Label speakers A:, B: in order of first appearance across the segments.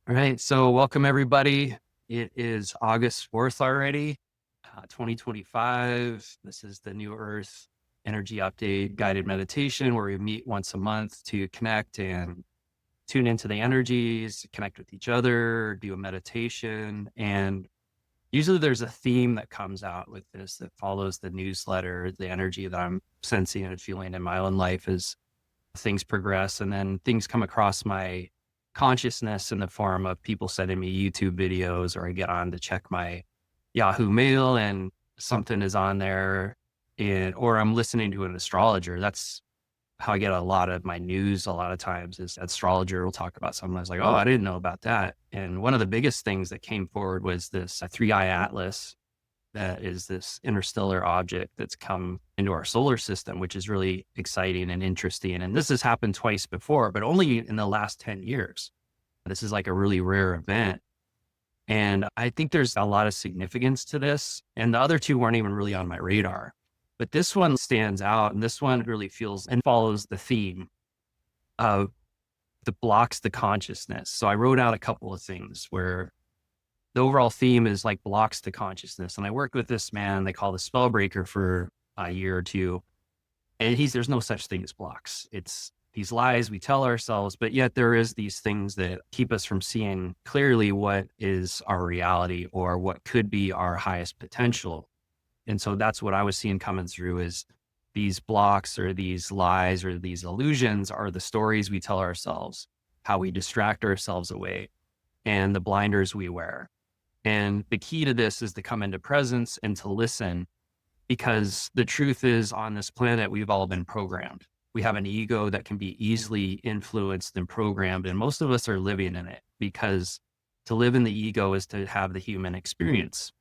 A: All right. So, welcome everybody. It is August 4th already, 2025. This is the New Earth Energy Update guided meditation where we meet once a month to connect and tune into the energies, connect with each other, do a meditation. And usually there's a theme that comes out with this that follows the newsletter, the energy that I'm sensing and feeling in my own life as things progress. And then things come across my consciousness in the form of people sending me YouTube videos, or I get on to check my Yahoo Mail and something is on there, or I'm listening to an astrologer. That's how I get a lot of my news. A lot of times is astrologer will talk about something. I was like, oh, I didn't know about that. And one of the biggest things that came forward was this 3-eye atlas that is this interstellar object that's come into our solar system, which is really exciting and interesting. And this has happened twice before, but only in the last 10 years. This is like a really rare event. And I think there's a lot of significance to this. And the other two weren't even really on my radar. But this one stands out. And this one really feels and follows the theme of the blocks the consciousness. So I wrote out a couple of things where the overall theme is like blocks to consciousness. And I worked with this man they call the spellbreaker for a year or two. And there's no such thing as blocks. It's these lies we tell ourselves, but yet there is these things that keep us from seeing clearly what is our reality or what could be our highest potential. And so that's what I was seeing coming through is these blocks or these lies or these illusions are the stories we tell ourselves, how we distract ourselves away, and the blinders we wear. And the key to this is to come into presence and to listen, because the truth is on this planet, we've all been programmed. We have an ego that can be easily influenced and programmed. And most of us are living in it because to live in the ego is to have the human experience.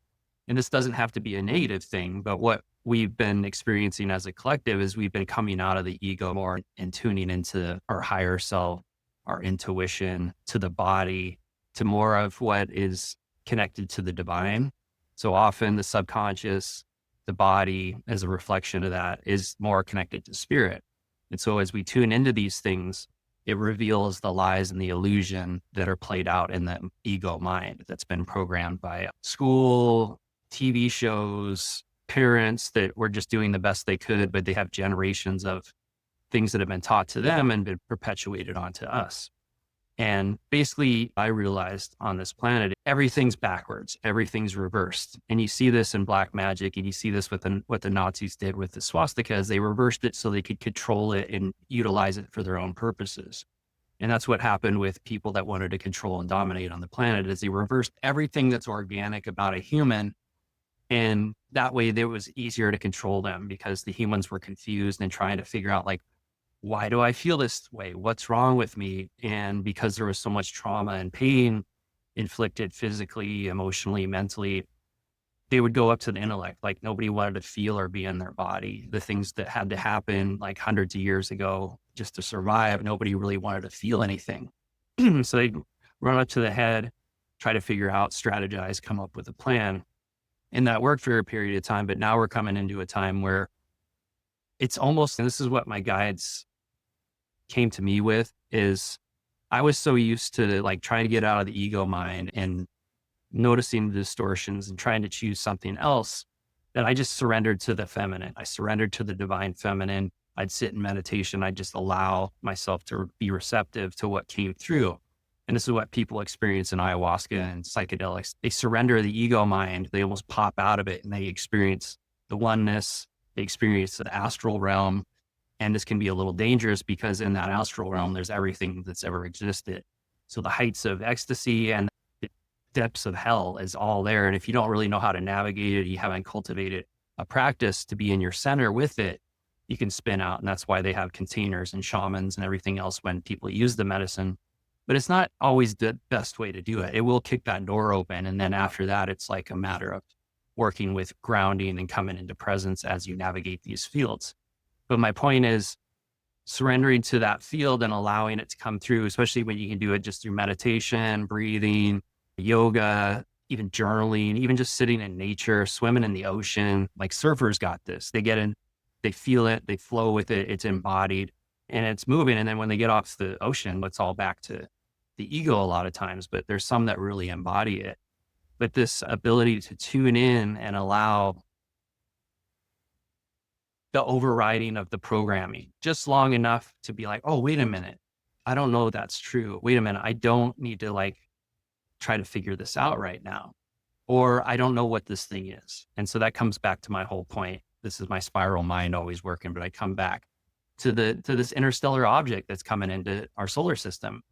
A: And this doesn't have to be a negative thing, but what we've been experiencing as a collective is we've been coming out of the ego more and tuning into our higher self, our intuition, to the body, to more of what is connected to the divine. So often the subconscious, the body as a reflection of that is more connected to spirit. And so as we tune into these things, it reveals the lies and the illusion that are played out in the ego mind that's been programmed by school, TV shows, parents that were just doing the best they could, but they have generations of things that have been taught to them and been perpetuated onto us. And basically, I realized on this planet, everything's backwards, everything's reversed. And you see this in black magic, and you see this with what the Nazis did with the swastikas. They reversed it so they could control it and utilize it for their own purposes. And that's what happened with people that wanted to control and dominate on the planet, is they reversed everything that's organic about a human. And that way it was easier to control them because the humans were confused and trying to figure out, like, why do I feel this way? What's wrong with me? And because there was so much trauma and pain inflicted physically, emotionally, mentally, they would go up to the intellect. Like nobody wanted to feel or be in their body. The things that had to happen like hundreds of years ago just to survive, nobody really wanted to feel anything. So they'd run up to the head, try to figure out, strategize, come up with a plan. And that worked for a period of time. But now we're coming into a time where it's almost, and this is what my guides came to me with, is I was so used to like trying to get out of the ego mind and noticing the distortions and trying to choose something else that I just surrendered to the feminine. I surrendered to the divine feminine. I'd sit in meditation. I'd just allow myself to be receptive to what came through. And this is what people experience in ayahuasca and psychedelics. They surrender the ego mind. They almost pop out of it and they experience the oneness. They experience the astral realm. And this can be a little dangerous because in that astral realm, there's everything that's ever existed. So the heights of ecstasy and the depths of hell is all there. And if you don't really know how to navigate it, you haven't cultivated a practice to be in your center with it, you can spin out. And that's why they have containers and shamans and everything else when people use the medicine. But it's not always the best way to do it. It will kick that door open. And then after that, it's like a matter of working with grounding and coming into presence as you navigate these fields. But my point is surrendering to that field and allowing it to come through, especially when you can do it just through meditation, breathing, yoga, even journaling, even just sitting in nature, swimming in the ocean. Like surfers got this. They get in, they feel it, they flow with it, it's embodied and it's moving. And then when they get off the ocean, it's all back to the ego a lot of times, but there's some that really embody it. But this ability to tune in and allow the overriding of the programming just long enough to be like, oh, wait a minute. I don't know that's true. Wait a minute. I don't need to like try to figure this out right now. Or I don't know what this thing is. And so that comes back to my whole point. This is my spiral mind always working, but I come back to this interstellar object that's coming into our solar system.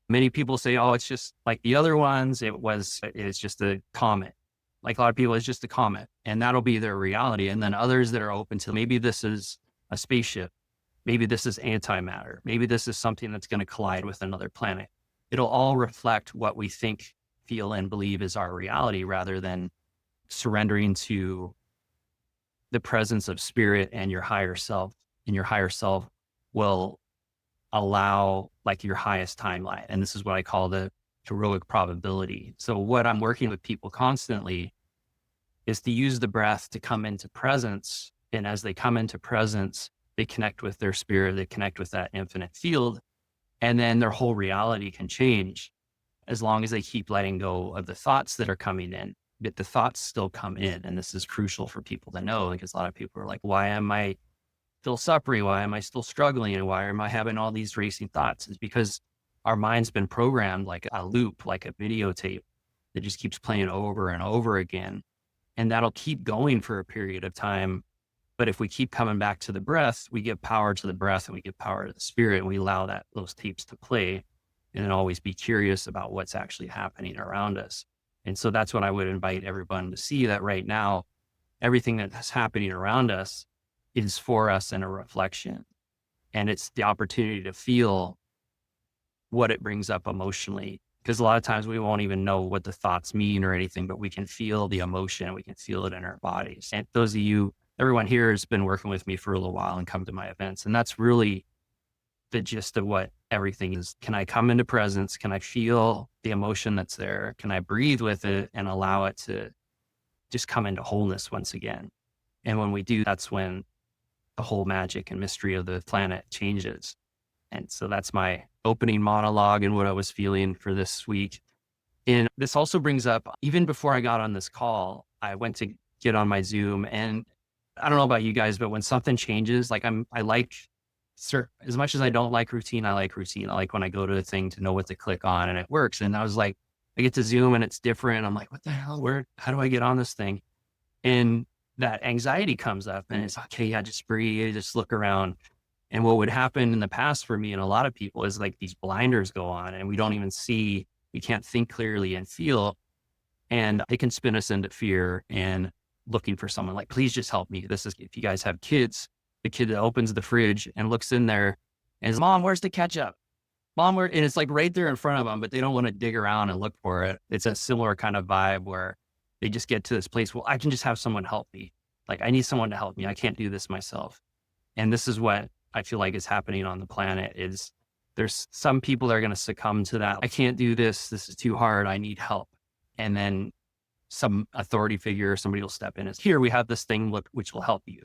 A: Many people say, oh, it's just like the other ones. It's just a comet. Like a lot of people, it's just a comet, and that'll be their reality. And then others that are open to maybe this is a spaceship. Maybe this is antimatter. Maybe this is something that's going to collide with another planet. It'll all reflect what we think, feel, and believe is our reality, rather than surrendering to the presence of spirit and your higher self. And your higher self will allow like your highest timeline. And this is what I call the heroic probability. So what I'm working with people constantly is to use the breath to come into presence. And as they come into presence, they connect with their spirit, they connect with that infinite field. And then their whole reality can change as long as they keep letting go of the thoughts that are coming in. But the thoughts still come in. And this is crucial for people to know, because a lot of people are like, why am I still suffering? Why am I still struggling? And why am I having all these racing thoughts? It's because our mind's been programmed like a loop, like a videotape that just keeps playing over and over again. And that'll keep going for a period of time. But if we keep coming back to the breath, we give power to the breath and we give power to the spirit, and we allow those tapes to play, and then always be curious about what's actually happening around us. And so that's what I would invite everyone to see, that right now, everything that's happening around us is for us in a reflection. And it's the opportunity to feel what it brings up emotionally. Because a lot of times we won't even know what the thoughts mean or anything, but we can feel the emotion. We can feel it in our bodies. And those of you, everyone here has been working with me for a little while and come to my events. And that's really the gist of what everything is. Can I come into presence? Can I feel the emotion that's there? Can I breathe with it and allow it to just come into wholeness once again? And when we do, that's when the whole magic and mystery of the planet changes. And so that's my opening monologue and what I was feeling for this week. And this also brings up, even before I got on this call, I went to get on my Zoom, and I don't know about you guys, but when something changes, like as much as I don't like routine, I like routine. I like when I go to a thing to know what to click on and it works. And I was like, I get to Zoom and it's different. I'm like, what the hell? How do I get on this thing? And that anxiety comes up, and it's okay. Yeah, just breathe, just look around. And what would happen in the past for me and a lot of people is like these blinders go on and we don't even see, we can't think clearly and feel. And it can spin us into fear and looking for someone like, please just help me. This is, if you guys have kids, the kid that opens the fridge and looks in there and says, Mom, where's the ketchup? Mom, where? And it's like right there in front of them, but they don't want to dig around and look for it. It's a similar kind of vibe where they just get to this place. Well, I can just have someone help me. Like I need someone to help me. I can't do this myself. And this is what I feel like is happening on the planet. Is there's some people that are going to succumb to that. I can't do this. This is too hard. I need help. And then some authority figure, somebody will step in and say, here, we have this thing which will help you.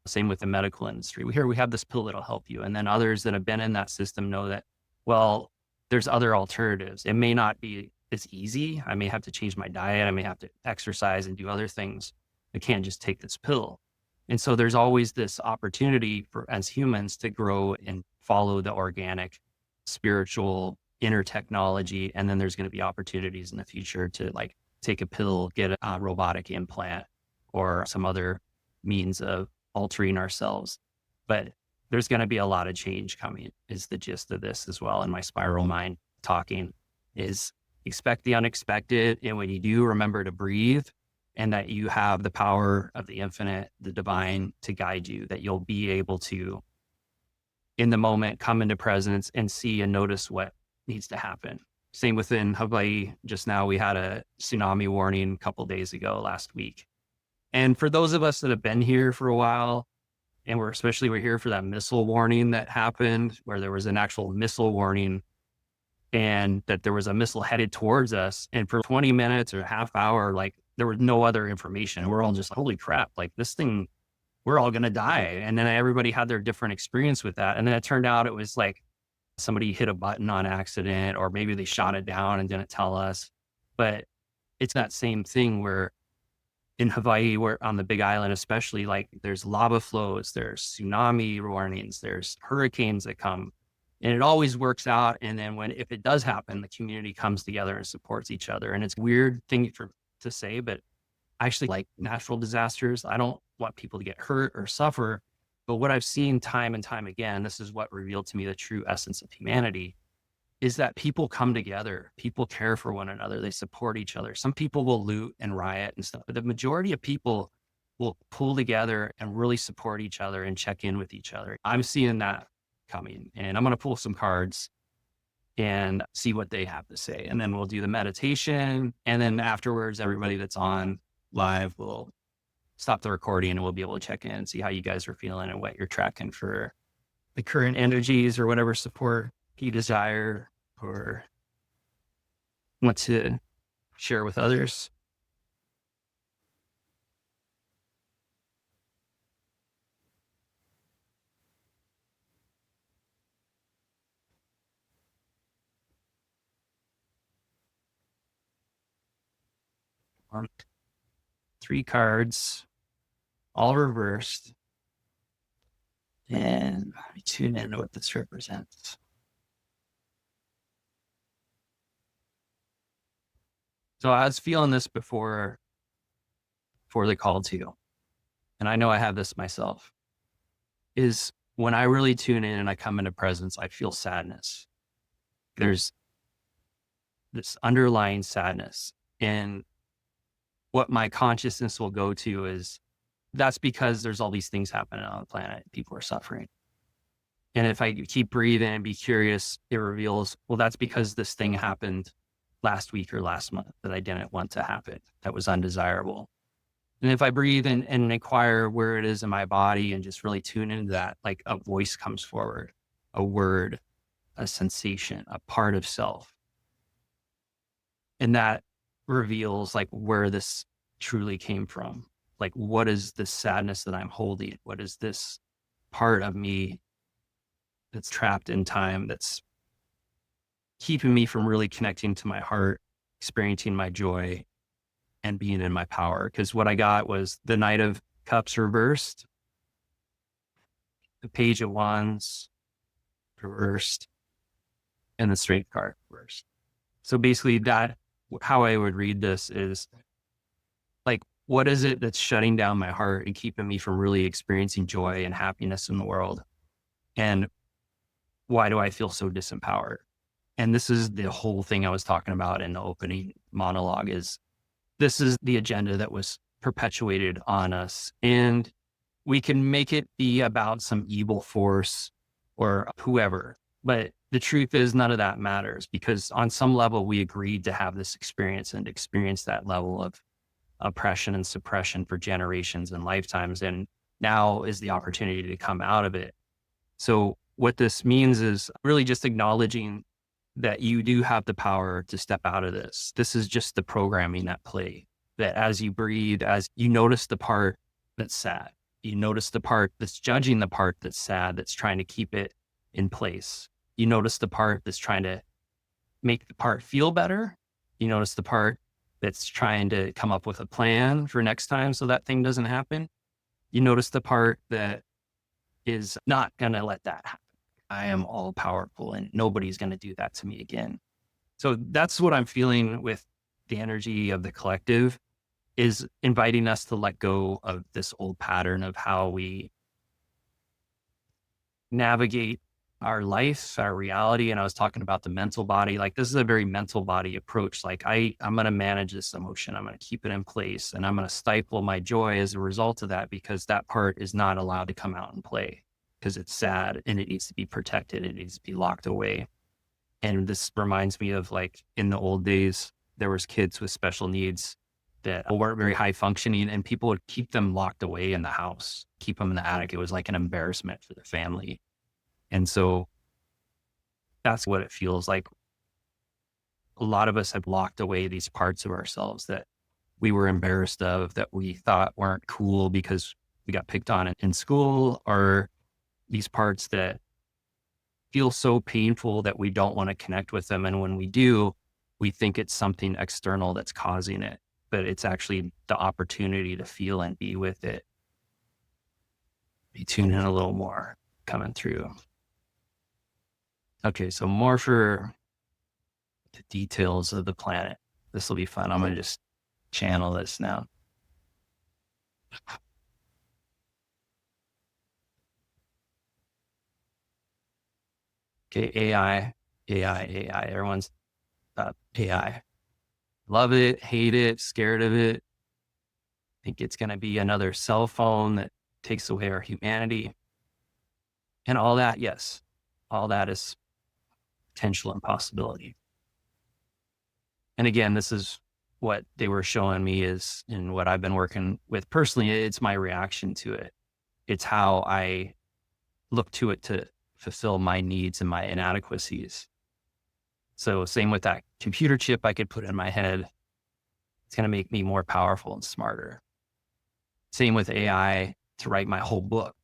A: Same with the medical industry. Here, we have this pill that'll help you. And then others that have been in that system know that, well, there's other alternatives. It may not be as easy. I may have to change my diet. I may have to exercise and do other things. I can't just take this pill. And so there's always this opportunity for as humans to grow and follow the organic, spiritual, inner technology. And then there's going to be opportunities in the future to like take a pill, get a robotic implant, or some other means of altering ourselves. But there's going to be a lot of change coming, is the gist of this as well. And my spiral mind talking is expect the unexpected. And when you do, remember to breathe, and that you have the power of the infinite, the divine, to guide you, that you'll be able to, in the moment, come into presence and see and notice what needs to happen. Same within Hawaii. Just now, we had a tsunami warning a couple of days ago, last week. And for those of us that have been here for a while, and we're here for that missile warning that happened, where there was an actual missile warning and that there was a missile headed towards us. And for 20 minutes or a half hour, like there was no other information. We're all just, holy crap, like this thing, we're all going to die. And then everybody had their different experience with that. And then it turned out it was like somebody hit a button on accident, or maybe they shot it down and didn't tell us. But it's that same thing where in Hawaii, where on the Big Island, especially, like there's lava flows, there's tsunami warnings, there's hurricanes that come, and it always works out. And then if it does happen, the community comes together and supports each other. And it's a weird thing to say, but I actually like natural disasters. I don't want people to get hurt or suffer. But what I've seen time and time again, this is what revealed to me the true essence of humanity, is that people come together, people care for one another, they support each other. Some people will loot and riot and stuff, but the majority of people will pull together and really support each other and check in with each other. I'm seeing that coming, and I'm going to pull some cards and see what they have to say. And then we'll do the meditation. And then afterwards, everybody that's on live will stop the recording and we'll be able to check in and see how you guys are feeling and what you're tracking for the current energies or whatever support you desire or want to share with others. On 3 cards, all reversed. And let me tune into what this represents. So I was feeling this before the call too, and I know I have this myself, is when I really tune in and I come into presence, I feel sadness. There's this underlying sadness. And what my consciousness will go to is that's because there's all these things happening on the planet. People are suffering. And if I keep breathing and be curious, it reveals, well, that's because this thing happened last week or last month that I didn't want to happen, that was undesirable. And if I breathe and inquire where it is in my body and just really tune into that, like a voice comes forward, a word, a sensation, a part of self. And that reveals like where this truly came from. Like, what is this sadness that I'm holding? What is this part of me that's trapped in time that's keeping me from really connecting to my heart, experiencing my joy, and being in my power? Because what I got was the Knight of Cups reversed, the Page of Wands reversed, and the Strength card reversed. So basically that, how I would read this is like, what is it that's shutting down my heart and keeping me from really experiencing joy and happiness in the world? And why do I feel so disempowered? And this is the whole thing I was talking about in the opening monologue, is this is the agenda that was perpetuated on us. And we can make it be about some evil force or whoever. But the truth is none of that matters, because on some level we agreed to have this experience and experience that level of oppression and suppression for generations and lifetimes. And now is the opportunity to come out of it. So what this means is really just acknowledging that you do have the power to step out of this. This is just the programming at play, that as you breathe, as you notice the part that's sad, you notice the part that's judging the part that's sad, that's trying to keep it in place. You notice the part that's trying to make the part feel better. You notice the part that's trying to come up with a plan for next time so that thing doesn't happen. You notice the part that is not going to let that happen. I am all powerful and nobody's going to do that to me again. So that's what I'm feeling with the energy of the collective, is inviting us to let go of this old pattern of how we navigate our life, our reality. And I was talking about the mental body. Like, this is a very mental body approach. Like I'm going to manage this emotion. I'm going to keep it in place, and I'm going to stifle my joy as a result of that, because that part is not allowed to come out and play, because it's sad and it needs to be protected. It needs to be locked away. And this reminds me of, like, in the old days, there was kids with special needs that weren't very high functioning, and people would keep them locked away in the house, keep them in the attic. It was like an embarrassment for the family. And so that's what it feels like. A lot of us have locked away these parts of ourselves that we were embarrassed of, that we thought weren't cool because we got picked on in school, or these parts that feel so painful that we don't want to connect with them. And when we do, we think it's something external that's causing it, but it's actually the opportunity to feel and be with it. Be tuned in a little more coming through. Okay, so more for the details of the planet. This will be fun. I'm going to just channel this now. Okay, AI. Everyone's about AI. Love it, hate it, scared of it. Think it's going to be another cell phone that takes away our humanity. And all that, yes, all that is potential and possibility. And again, this is what they were showing me is, and what I've been working with personally, it's my reaction to it. It's how I look to it to fulfill my needs and my inadequacies. So same with that computer chip I could put in my head. It's going to make me more powerful and smarter. Same with AI to write my whole book.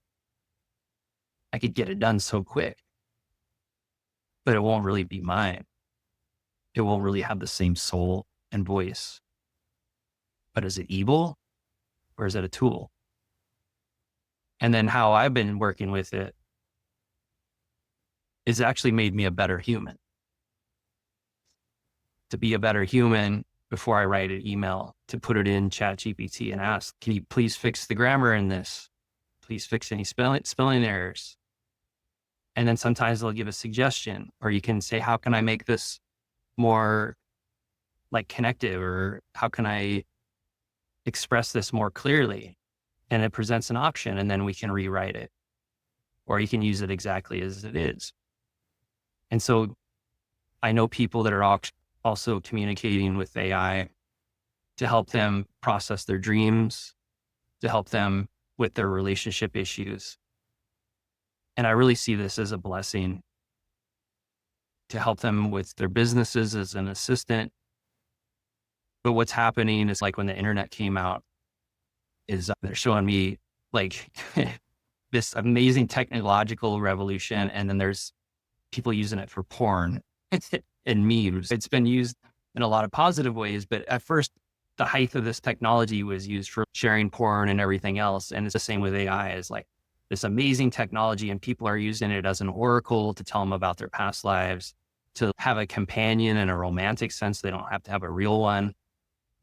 A: I could get it done so quick, but it won't really be mine. It won't really have the same soul and voice. But is it evil or is it a tool? And then how I've been working with it is actually made me a better human. To be a better human, before I write an email, to put it in ChatGPT and ask, can you please fix the grammar in this? Please fix any spelling errors. And then sometimes they'll give a suggestion, or you can say, how can I make this more like connective, or how can I express this more clearly? And it presents an option, and then we can rewrite it, or you can use it exactly as it is. And so I know people that are also communicating with AI to help them process their dreams, to help them with their relationship issues. And I really see this as a blessing to help them with their businesses as an assistant. But what's happening is, like when the internet came out, is they're showing me like this amazing technological revolution. And then there's people using it for porn and memes. It's been used in a lot of positive ways, but at first the height of this technology was used for sharing porn and everything else. And it's the same with AI, is like this amazing technology, and people are using it as an oracle to tell them about their past lives, to have a companion in a romantic sense. They don't have to have a real one.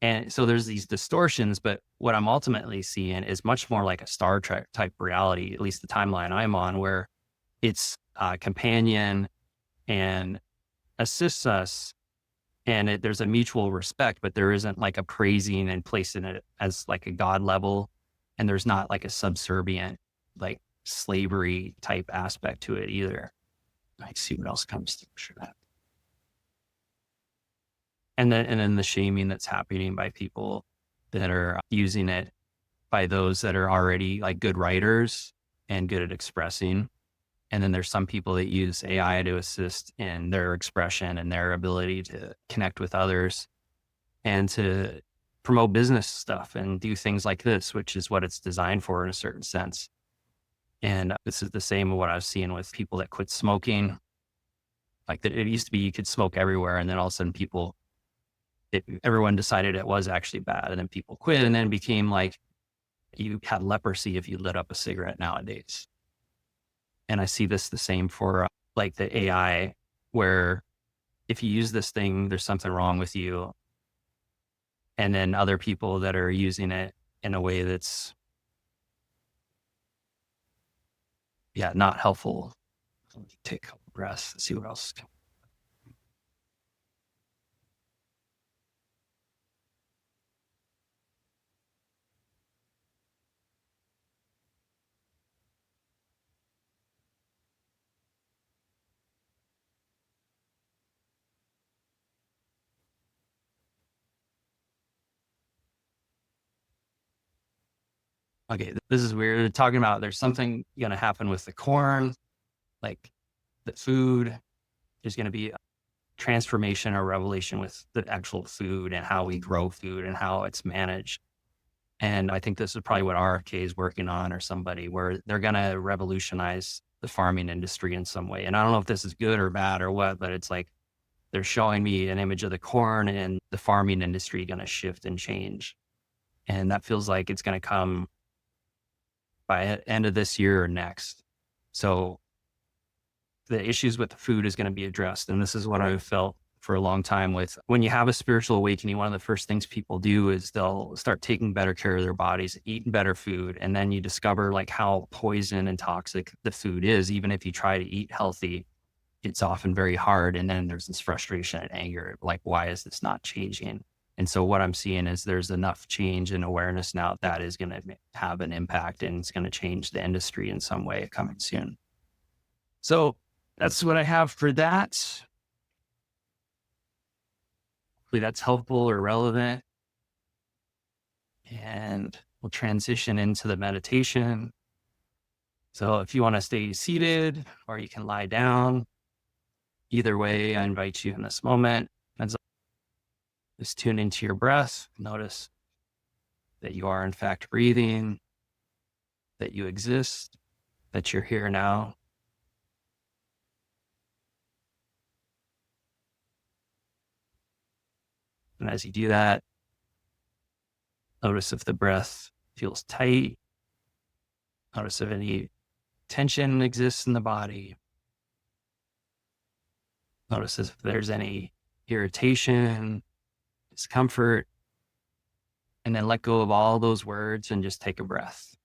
A: And so there's these distortions, but what I'm ultimately seeing is much more like a Star Trek type reality, at least the timeline I'm on, where it's a companion and assists us, and there's a mutual respect, but there isn't like a praising and placing it as like a God level. And there's not like a subservient, like slavery type aspect to it either. I see what else comes through. Sure that. And then the shaming that's happening by people that are using it, by those that are already like good writers and good at expressing. And then there's some people that use AI to assist in their expression and their ability to connect with others and to promote business stuff and do things like this, which is what it's designed for in a certain sense. And this is the same with what I was seeing with people that quit smoking. Like that, it used to be you could smoke everywhere, and then all of a sudden everyone decided it was actually bad, and then people quit, and then it became like you had leprosy if you lit up a cigarette nowadays. And I see this the same for like the AI, where if you use this thing, there's something wrong with you. And then other people that are using it in a way that's, not helpful. Let me take a couple breaths and see what else. Okay, this is weird. They're talking about there's something going to happen with the corn, like the food. There's going to be a transformation or revelation with the actual food and how we grow food and how it's managed. And I think this is probably what RFK is working on, or somebody, where they're going to revolutionize the farming industry in some way. And I don't know if this is good or bad or what, but it's like they're showing me an image of the corn and the farming industry going to shift and change. And that feels like it's going to come by end of this year or next. So the issues with the food is going to be addressed. And this is what I've felt for a long time with when you have a spiritual awakening, one of the first things people do is they'll start taking better care of their bodies, eating better food. And then you discover like how poison and toxic the food is. Even if you try to eat healthy, it's often very hard. And then there's this frustration and anger, like, why is this not changing? And so what I'm seeing is there's enough change and awareness now that is going to have an impact, and it's going to change the industry in some way coming soon. So that's what I have for that. Hopefully that's helpful or relevant. And we'll transition into the meditation. So if you want to stay seated or you can lie down, either way, I invite you in this moment. Just tune into your breath. Notice that you are in fact breathing, that you exist, that you're here now. And as you do that, notice if the breath feels tight. Notice if any tension exists in the body. Notice if there's any irritation, discomfort, and then let go of all those words and just take a breath.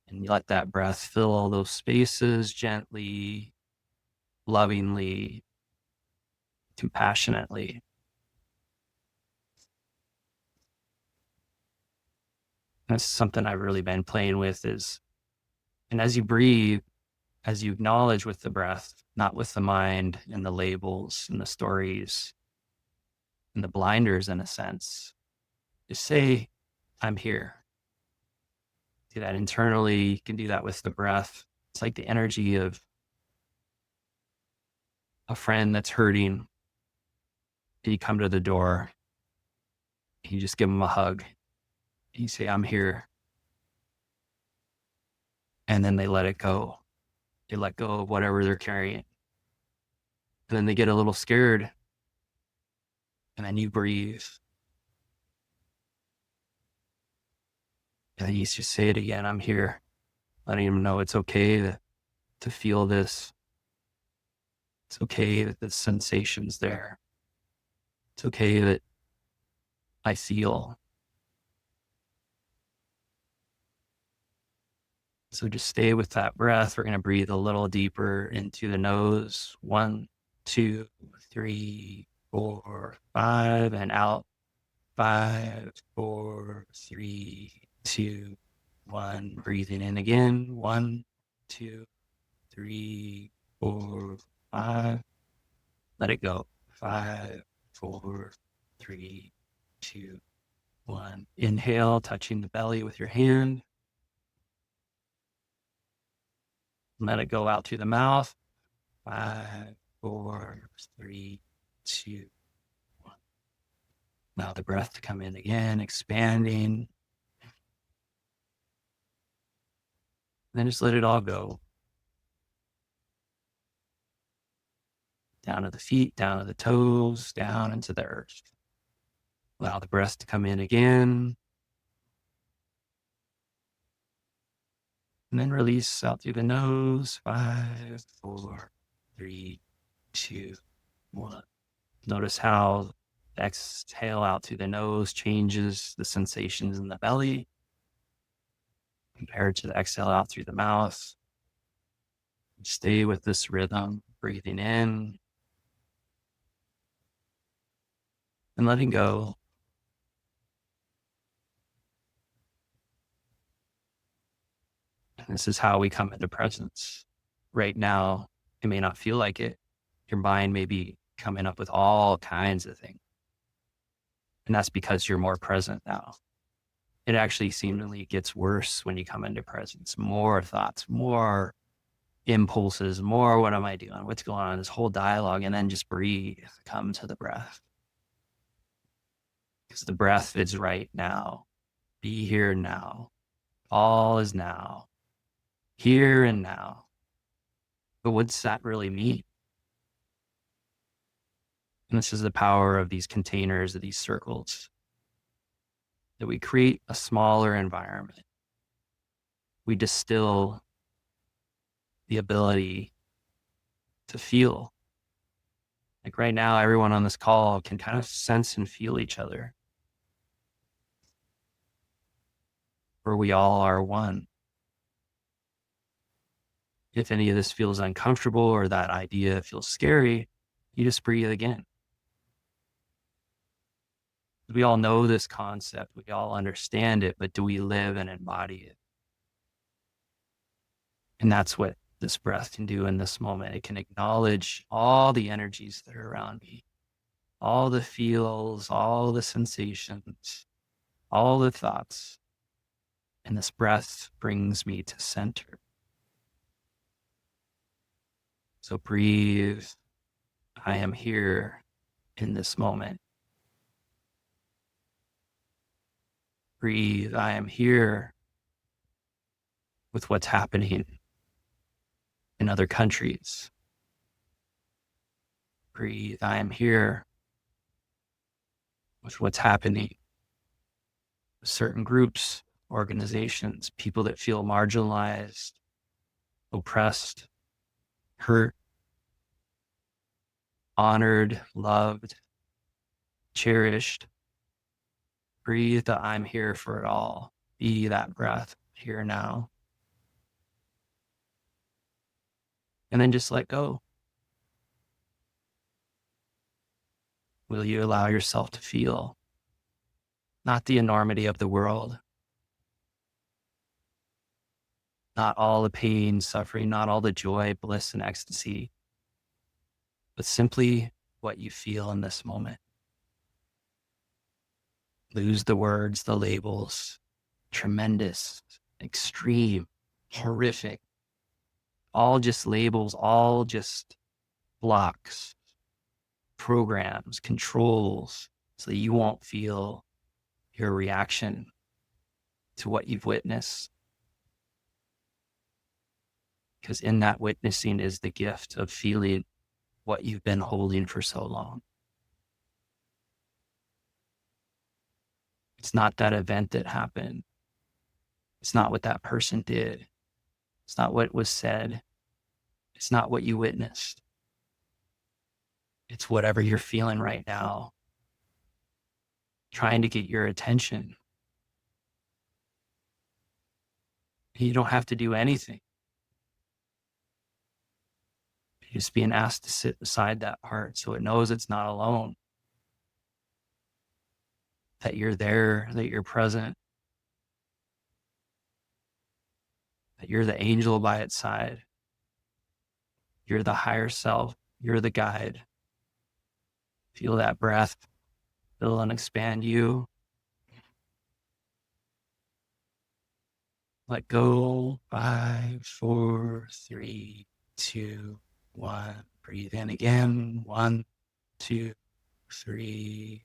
A: And let that breath fill all those spaces gently, lovingly, compassionately. That's something I've really been playing with is, and as you breathe, as you acknowledge with the breath, not with the mind and the labels and the stories and the blinders in a sense, just say, I'm here. Do that internally. You can do that with the breath. It's like the energy of a friend that's hurting. You come to the door, you just give them a hug. You say, I'm here. And then they let it go. They let go of whatever they're carrying. And then they get a little scared. And then you breathe. And then you just say it again, I'm here. Letting them know it's okay to feel this. It's okay that the sensation's there. It's okay that I feel. So just stay with that breath. We're going to breathe a little deeper into the nose. 1, 2, 3, 4, 5, and out. 5, 4, 3, 2, 1. Breathing in again. 1, 2, 3, 4, 5. Let it go. 5, 4, 3, 2, 1. Inhale, touching the belly with your hand. Let it go out through the mouth. 5, 4, 3, 2, 1. Allow the breath to come in again, expanding. Then just let it all go. Down to the feet, down to the toes, down into the earth. Allow the breath to come in again. And then release out through the nose. 5, 4, 3, 2, 1. Notice how the exhale out through the nose changes the sensations in the belly compared to the exhale out through the mouth. Stay with this rhythm, breathing in and letting go. And this is how we come into presence. Right now, it may not feel like it. Your mind may be coming up with all kinds of things. And that's because you're more present now. It actually seemingly gets worse when you come into presence. More thoughts, more impulses, more what am I doing? What's going on? This whole dialogue, and then just breathe, come to the breath. Because the breath is right now. Be here now. All is now. Here and now. But what's that really mean? And this is the power of these containers, of these circles, that we create a smaller environment. We distill the ability to feel. Like right now, everyone on this call can kind of sense and feel each other, where we all are one. If any of this feels uncomfortable or that idea feels scary, you just breathe again. We all know this concept, we all understand it, but do we live and embody it? And that's what this breath can do in this moment. It can acknowledge all the energies that are around me, all the feels, all the sensations, all the thoughts. And this breath brings me to center. So breathe. I am here in this moment. Breathe. I am here with what's happening in other countries. Breathe. I am here with what's happening with certain groups, organizations, people that feel marginalized, oppressed, hurt, honored, loved, cherished. Breathe that I'm here for it all. Be that breath here now. And then just let go. Will you allow yourself to feel not the enormity of the world, not all the pain, suffering, not all the joy, bliss, and ecstasy, but simply what you feel in this moment. Lose the words, the labels, tremendous, extreme, horrific, all just labels, all just blocks, programs, controls, so that you won't feel your reaction to what you've witnessed. Because in that witnessing is the gift of feeling what you've been holding for so long. It's not that event that happened. It's not what that person did. It's not what was said. It's not what you witnessed. It's whatever you're feeling right now, trying to get your attention. You don't have to do anything. You're just being asked to sit beside that part so it knows it's not alone, that you're there, that you're present, that you're the angel by its side. You're the higher self. You're the guide. Feel that breath fill and expand you. Let go. 5, 4, 3, 2, 1. Breathe in again. 1, 2, 3,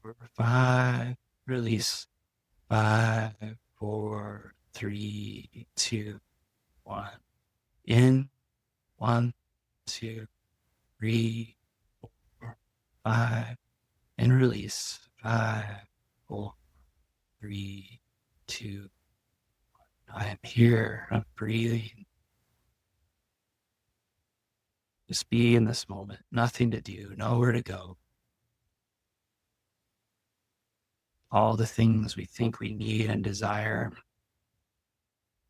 A: 4, 5. Release. 5, 4, 3, 2, 1. In. 1, 2, 3, 4, 5. And release. 5, 4, 3, 2. I am here. I'm breathing. Just be in this moment. Nothing to do. Nowhere to go. All the things we think we need and desire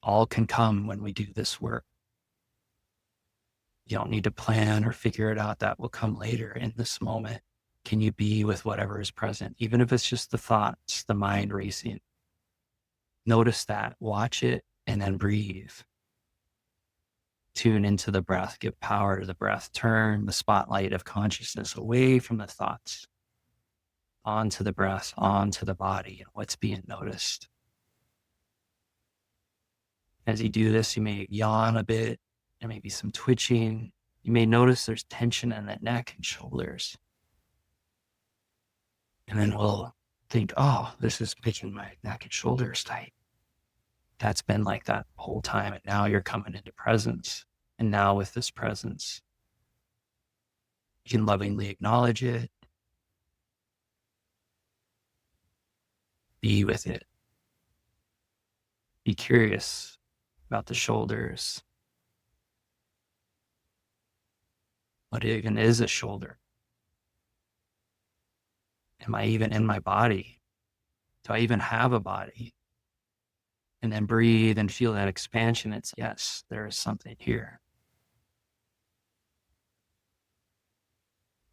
A: all can come when we do this work. You don't need to plan or figure it out. That will come later. In this moment, can you be with whatever is present? Even if it's just the thoughts, the mind racing. Notice that, watch it, and then breathe. Tune into the breath, give power to the breath. Turn the spotlight of consciousness away from the thoughts, onto the breath, onto the body, and what's being noticed. As you do this, you may yawn a bit, there may be some twitching. You may notice there's tension in the neck and shoulders. And then we'll think, oh, this is making my neck and shoulders tight. That's been like that the whole time. And now you're coming into presence. And now with this presence, you can lovingly acknowledge it, be with it, be curious about the shoulders. What even is a shoulder? Am I even in my body? Do I even have a body? And then breathe and feel that expansion. It's yes, there is something here.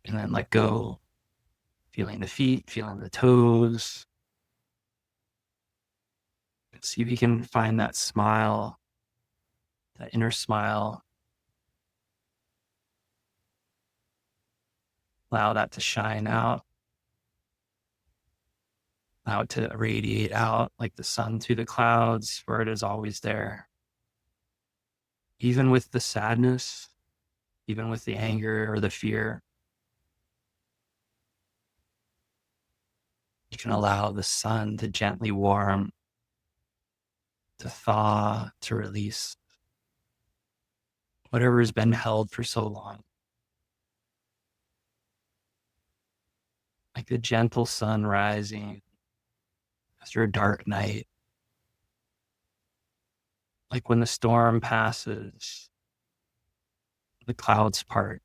A: And then let go, feeling the feet, feeling the toes. See if you can find that smile, that inner smile. Allow that to shine out. Allow it to radiate out like the sun through the clouds, where it is always there. Even with the sadness, even with the anger or the fear, you can allow the sun to gently warm, to thaw, to release whatever has been held for so long. Like the gentle sun rising after a dark night. Like when the storm passes, the clouds part.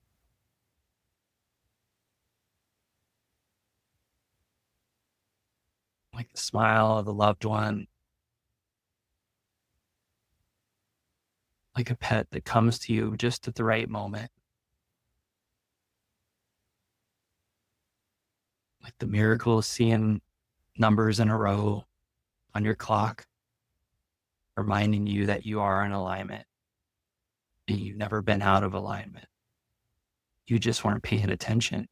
A: Like the smile of a loved one. Like a pet that comes to you just at the right moment. Like the miracle of seeing numbers in a row on your clock, reminding you that you are in alignment and you've never been out of alignment. You just weren't paying attention.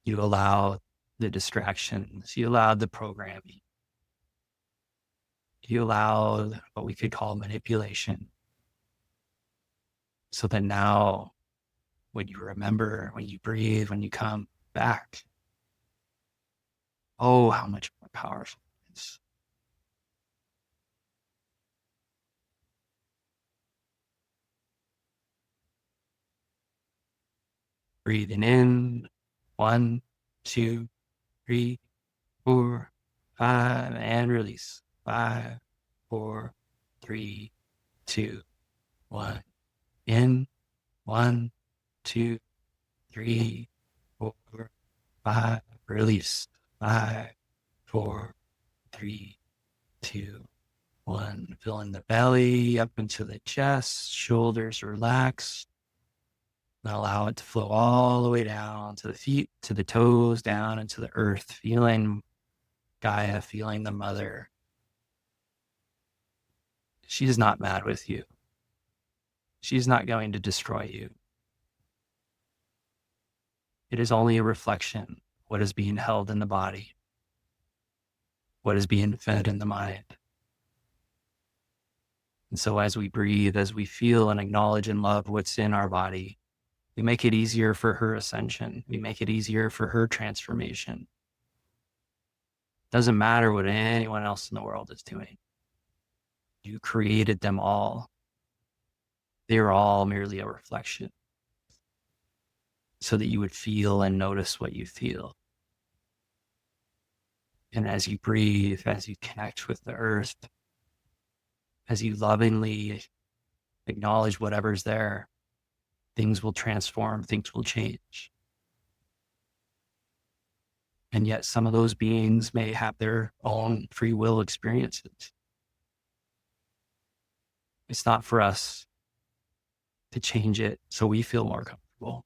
A: You allowed the distractions, you allowed the programming, you allowed what we could call manipulation. So that now, when you remember, when you breathe, when you come back, oh, how much more powerful it is. Breathing in, 1, 2, 3, 4, 5, and release. 5, 4, 3, 2, 1. In, 1, 2, 3, 4, 5. Release. 5, 4, 3, 2, 1. Filling the belly up into the chest, shoulders relax. And allow it to flow all the way down to the feet, to the toes, down into the earth, feeling Gaia, feeling the mother. She is not mad with you. She's not going to destroy you. It is only a reflection of what is being held in the body, what is being fed in the mind. And so as we breathe, as we feel and acknowledge and love what's in our body, we make it easier for her ascension. We make it easier for her transformation. Doesn't matter what anyone else in the world is doing. You created them all. They are all merely a reflection so that you would feel and notice what you feel. And as you breathe, as you connect with the earth, as you lovingly acknowledge whatever's there, things will transform, things will change. And yet some of those beings may have their own free will experiences. It's not for us to change it so we feel more comfortable.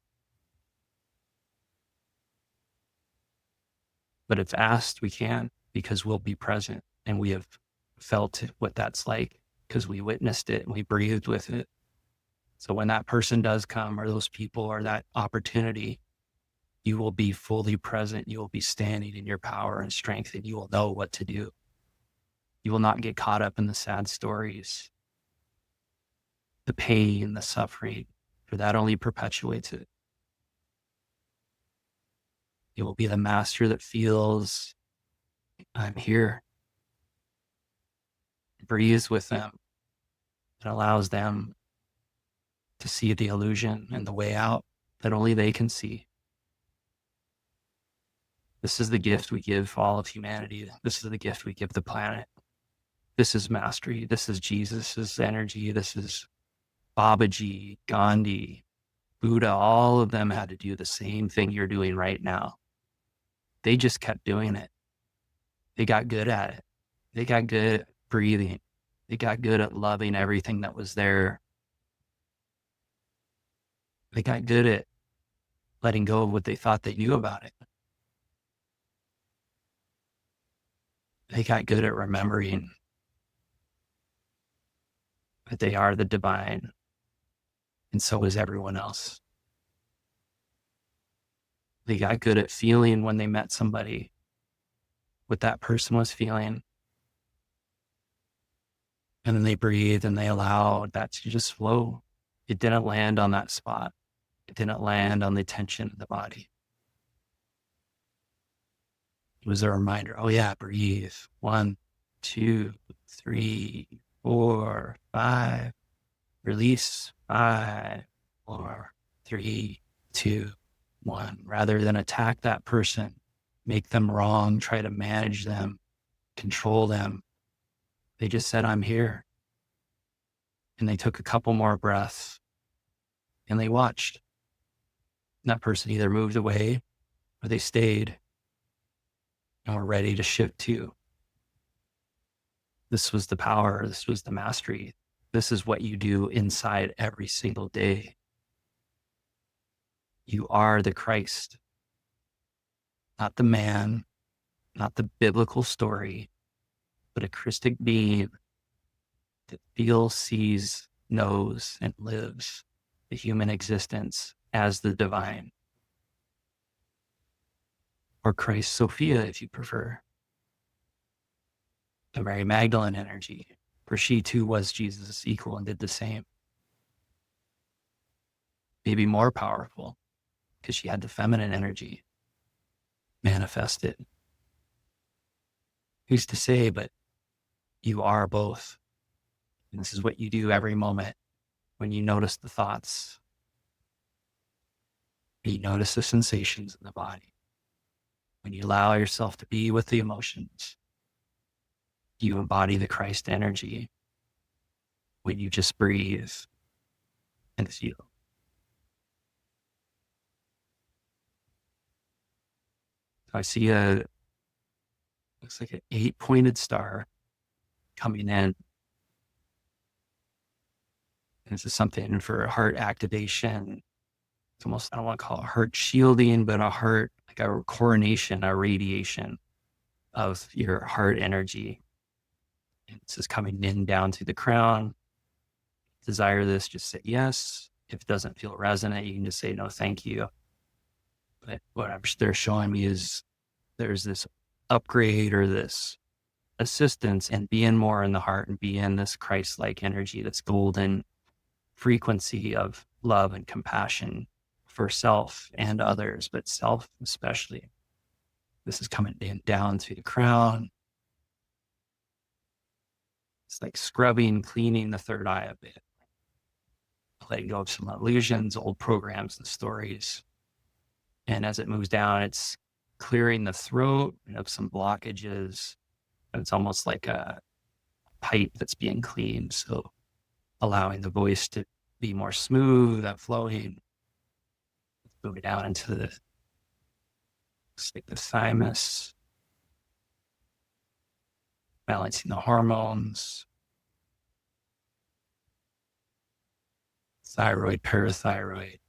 A: But if asked, we can, because we'll be present and we have felt what that's like because we witnessed it and we breathed with it. So when that person does come, or those people, or that opportunity, you will be fully present. You will be standing in your power and strength, and you will know what to do. You will not get caught up in the sad stories, the pain, the suffering, for that only perpetuates it. You will be the master that feels, I'm here. Breathes with them. It allows them to see the illusion and the way out that only they can see. This is the gift we give all of humanity. This is the gift we give the planet. This is mastery. This is Jesus's energy. This is Babaji, Gandhi, Buddha. All of them had to do the same thing you're doing right now. They just kept doing it. They got good at it. They got good at breathing. They got good at loving everything that was there. They got good at letting go of what they thought they knew about it. They got good at remembering that they are the divine, and so is everyone else. They got good at feeling when they met somebody what that person was feeling. And then they breathed and they allowed that to just flow. It didn't land on that spot. It didn't land on the tension of the body. It was a reminder, oh yeah, breathe. 1, 2, 3, 4, 5. Release. 5, 4, 3, 2, 1. Rather than attack that person, make them wrong, try to manage them, control them. They just said, I'm here. And they took a couple more breaths and they watched. And that person either moved away or they stayed and were ready to shift to. This was the power. This was the mastery. This is what you do inside every single day. You are the Christ, not the man, not the biblical story, but a Christic being that feels, sees, knows, and lives the human existence as the divine. Or Christ Sophia, if you prefer. The Mary Magdalene energy, for she too was Jesus' equal and did the same. Maybe more powerful, because she had the feminine energy manifested. Who's to say, but you are both. And this is what you do every moment when you notice the thoughts. You notice the sensations in the body. When you allow yourself to be with the emotions, you embody the Christ energy. When you just breathe and feel. I see looks like an 8-pointed star coming in. And this is something for heart activation. It's almost, I don't want to call it heart shielding, but a heart, like a coronation, a radiation of your heart energy. And this is coming in down to the crown. Desire this, just say yes. If it doesn't feel resonant, you can just say no, thank you. But what they're showing me is there's this upgrade or this assistance and being more in the heart and be in this Christ-like energy, this golden frequency of love and compassion for self and others, but self especially. This is coming down through the crown. It's like scrubbing, cleaning the third eye a bit. Letting go of some illusions, old programs and stories. And as it moves down, it's clearing the throat of some blockages. It's almost like a pipe that's being cleaned. So allowing the voice to be more smooth and flowing. Moving down into the thymus. Balancing the hormones. Thyroid, parathyroid.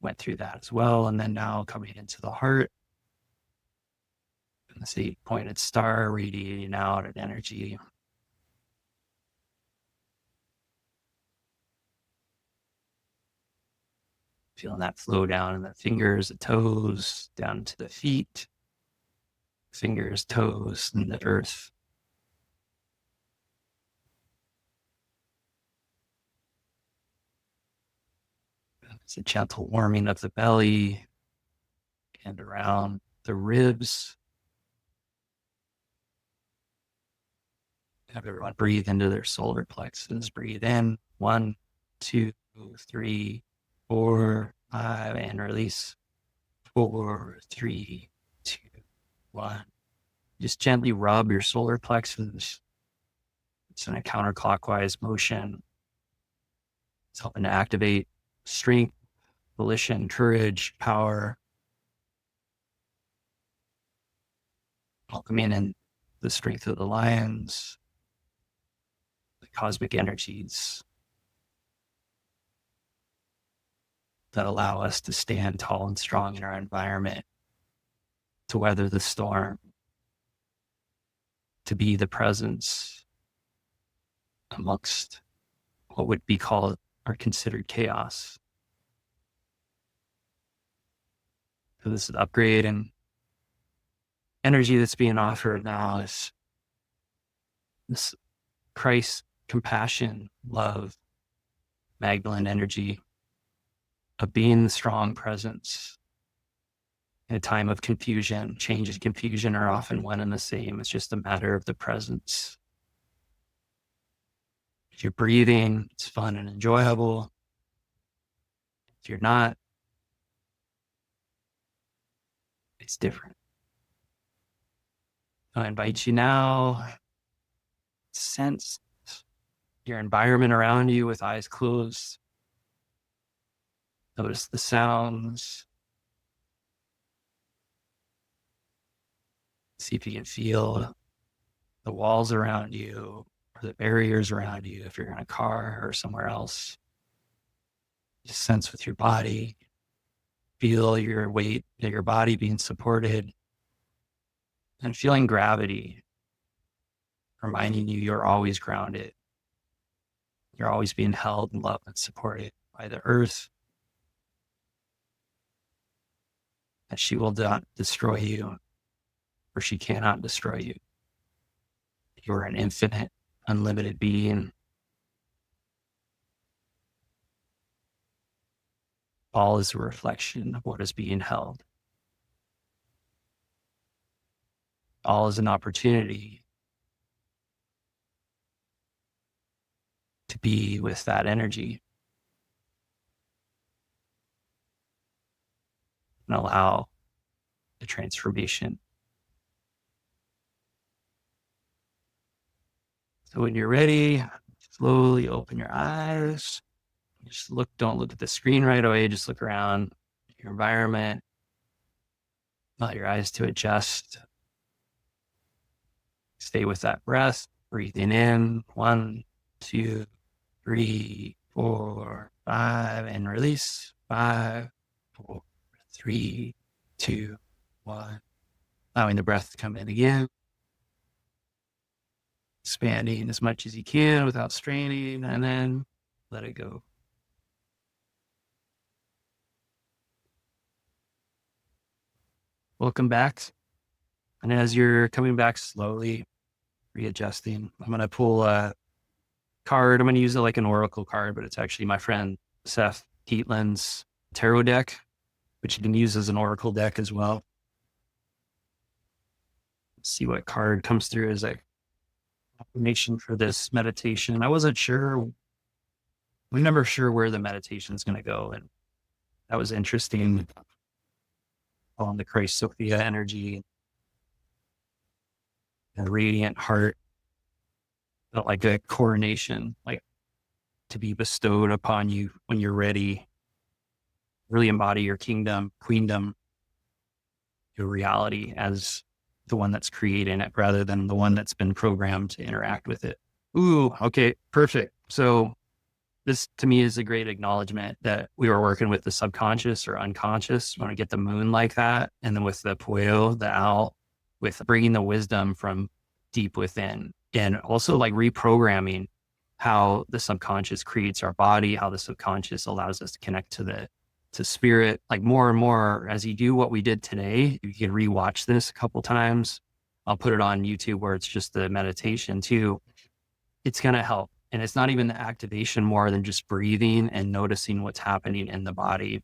A: Went through that as well. And then now coming into the heart. And this 8-pointed star radiating out at energy. Feeling that flow down in the fingers, the toes, down to the feet. Fingers, toes, and the earth. It's a gentle warming of the belly and around the ribs. Have everyone breathe into their solar plexus. Breathe in. 1, 2, 3, 4, 5, and release. 4, 3, 2, 1. Just gently rub your solar plexus. It's in a counterclockwise motion. It's helping to activate strength, volition, courage, power. Welcoming in the strength of the lions, the cosmic energies that allow us to stand tall and strong in our environment, to weather the storm, to be the presence amongst what would be called or considered chaos. So this is an upgrade, and energy that's being offered now is this Christ, compassion, love, Magdalene energy of being the strong presence in a time of confusion. Change and confusion are often one and the same. It's just a matter of the presence. If you're breathing, it's fun and enjoyable. If you're not, it's different. I invite you now, sense your environment around you with eyes closed. Notice the sounds. See if you can feel the walls around you or the barriers around you if you're in a car or somewhere else. Just sense with your body. Feel your weight, your body being supported, and feeling gravity, reminding you you're always grounded. You're always being held and loved and supported by the earth. That she will not destroy you, or she cannot destroy you. You're an infinite, unlimited being. All is a reflection of what is being held. All is an opportunity to be with that energy and allow the transformation. So when you're ready, slowly open your eyes. Just don't look at the screen right away. Just look around your environment. Allow your eyes to adjust. Stay with that breath. Breathing in. 1, 2, 3, 4, 5, and release. 5, 4, 3, 2, 1. Allowing the breath to come in again. Expanding as much as you can without straining, and then let it go. Welcome back. And as you're coming back slowly, readjusting, I'm going to pull a card. I'm going to use it like an oracle card, but it's actually my friend Seth Keatland's tarot deck, which you can use as an oracle deck as well. Let's see what card comes through as a affirmation for this meditation. I wasn't sure. We're never sure where the meditation is going to go. And that was interesting on the Christ Sophia energy and radiant heart. Felt like a coronation, like to be bestowed upon you when you're ready. Really embody your kingdom, queendom, your reality as the one that's creating it rather than the one that's been programmed to interact with it. Ooh, okay, perfect. So this to me is a great acknowledgement that we were working with the subconscious or unconscious when we get the moon like that. And then with the pueo, the owl, with bringing the wisdom from deep within, and also like reprogramming how the subconscious creates our body, how the subconscious allows us to connect to spirit, like more and more as you do what we did today. You can rewatch this a couple times. I'll put it on YouTube where it's just the meditation too. It's going to help. And it's not even the activation more than just breathing and noticing what's happening in the body.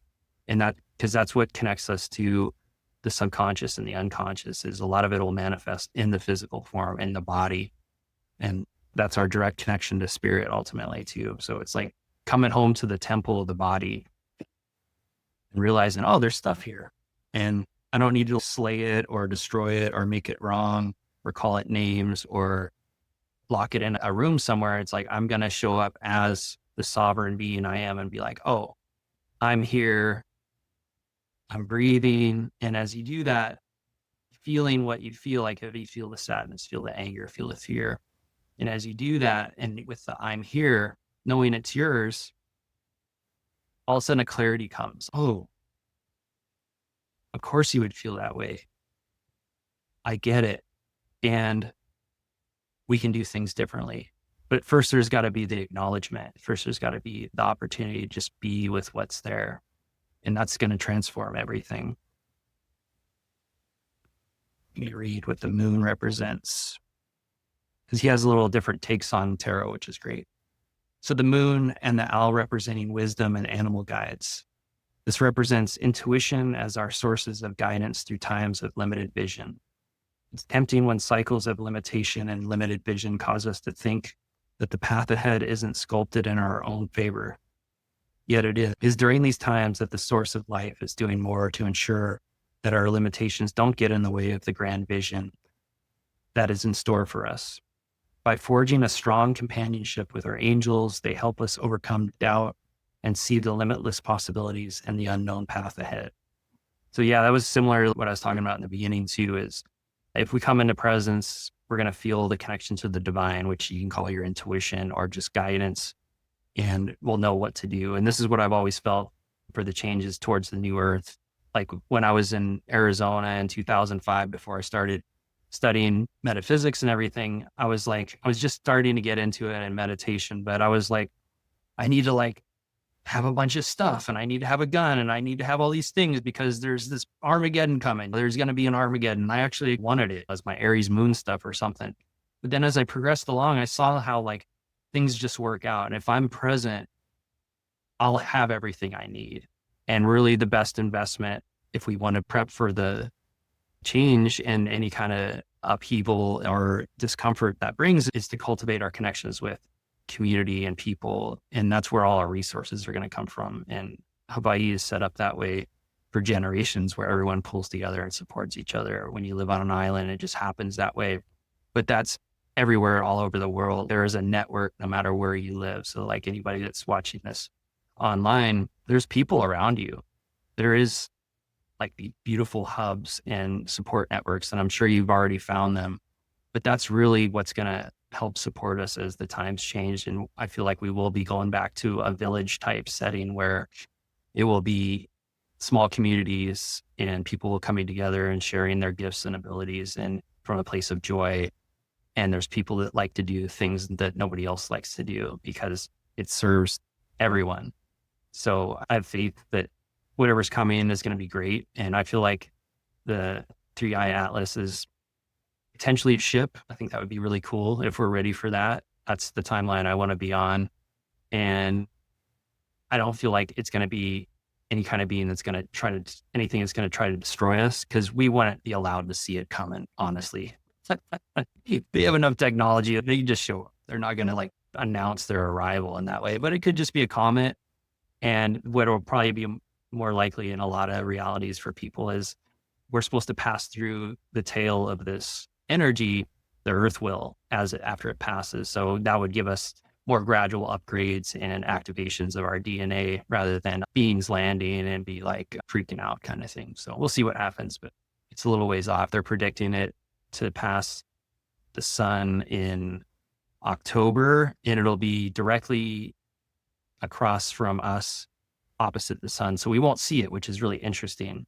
A: And that, because that's what connects us to the subconscious and the unconscious, is a lot of it will manifest in the physical form, in the body. And That's our direct connection to spirit ultimately too. So it's like coming home to the temple of the body and realizing, oh, there's stuff here. And I don't need to slay it or destroy it or make it wrong or call it names or lock it in a room somewhere. It's like, I'm going to show up as the sovereign being I am and be like, oh, I'm here. I'm breathing. And as you do that, feeling what you feel, like if you feel the sadness, feel the anger, feel the fear. And as you do that, and with the I'm here, knowing it's yours, all of a sudden a clarity comes. Oh, of course you would feel that way. I get it. And we can do things differently. But first, there's got to be the acknowledgement. First, there's got to be the opportunity to just be with what's there. And that's going to transform everything. Let me read what the moon represents, because he has a little different takes on tarot, which is great. So the moon and the owl representing wisdom and animal guides. This represents intuition as our sources of guidance through times of limited vision. It's tempting when cycles of limitation and limited vision cause us to think that the path ahead isn't sculpted in our own favor. Yet it is. It is during these times that the source of life is doing more to ensure that our limitations don't get in the way of the grand vision that is in store for us. By forging a strong companionship with our angels, they help us overcome doubt and see the limitless possibilities and the unknown path ahead. So yeah, that was similar to what I was talking about in the beginning too, is if we come into presence, we're going to feel the connection to the divine, which you can call your intuition or just guidance, and we'll know what to do. And this is what I've always felt for the changes towards the new earth. Like when I was in Arizona in 2005, before I started studying metaphysics and everything, I was just starting to get into it in meditation, but I was like, I need to have a bunch of stuff and I need to have a gun and I need to have all these things because there's this Armageddon coming. There's going to be an Armageddon. I actually wanted it as my Aries moon stuff or something. But then as I progressed along, I saw how things just work out. And if I'm present, I'll have everything I need. And really the best investment, if we want to prep for the change and any kind of upheaval or discomfort that brings, is to cultivate our connections with community and people. And that's where all our resources are going to come from. And Hawaii is set up that way for generations, where everyone pulls together and supports each other. When you live on an island, it just happens that way. But that's everywhere, all over the world. There is a network no matter where you live. So like anybody that's watching this online, there's people around you. There is the beautiful hubs and support networks, and I'm sure you've already found them. But that's really what's going to help support us as the times change. And I feel like we will be going back to a village type setting where it will be small communities and people coming together and sharing their gifts and abilities and from a place of joy. And there's people that like to do things that nobody else likes to do because it serves everyone. So I have faith that whatever's coming is going to be great. And I feel like the 3i Atlas is potentially a ship. I think that would be really cool if we're ready for that. That's the timeline I want to be on. And I don't feel like it's going to be any kind of being that's going to anything that's going to try to destroy us, because we wouldn't be allowed to see it coming, honestly. They have enough technology. They can just show up. They're not going to announce their arrival in that way, but it could just be a comet. And what will probably be more likely in a lot of realities for people is we're supposed to pass through the tail of this energy, the earth will, after it passes. So that would give us more gradual upgrades and activations of our DNA rather than beings landing and be freaking out kind of thing. So we'll see what happens, but it's a little ways off. They're predicting it to pass the sun in October, and it'll be directly across from us, opposite the sun. So we won't see it, which is really interesting.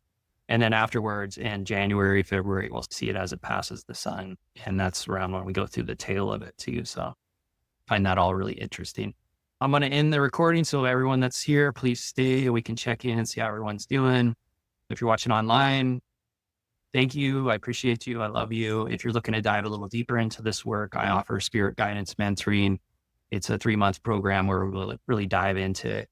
A: And then afterwards in January, February, we'll see it as it passes the sun. And that's around when we go through the tail of it too. So I find that all really interesting. I'm going to end the recording. So everyone that's here, please stay. We can check in and see how everyone's doing. If you're watching online, thank you. I appreciate you. I love you. If you're looking to dive a little deeper into this work, I offer spirit guidance mentoring. It's a 3-month program where we'll really dive into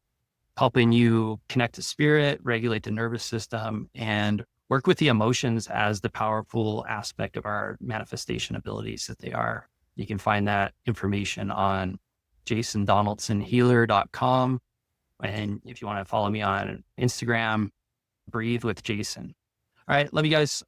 A: helping you connect to spirit, regulate the nervous system, and work with the emotions as the powerful aspect of our manifestation abilities that they are. You can find that information on jasondonaldsonhealer.com. And if you want to follow me on Instagram, breathe with Jason. All right. Love you guys.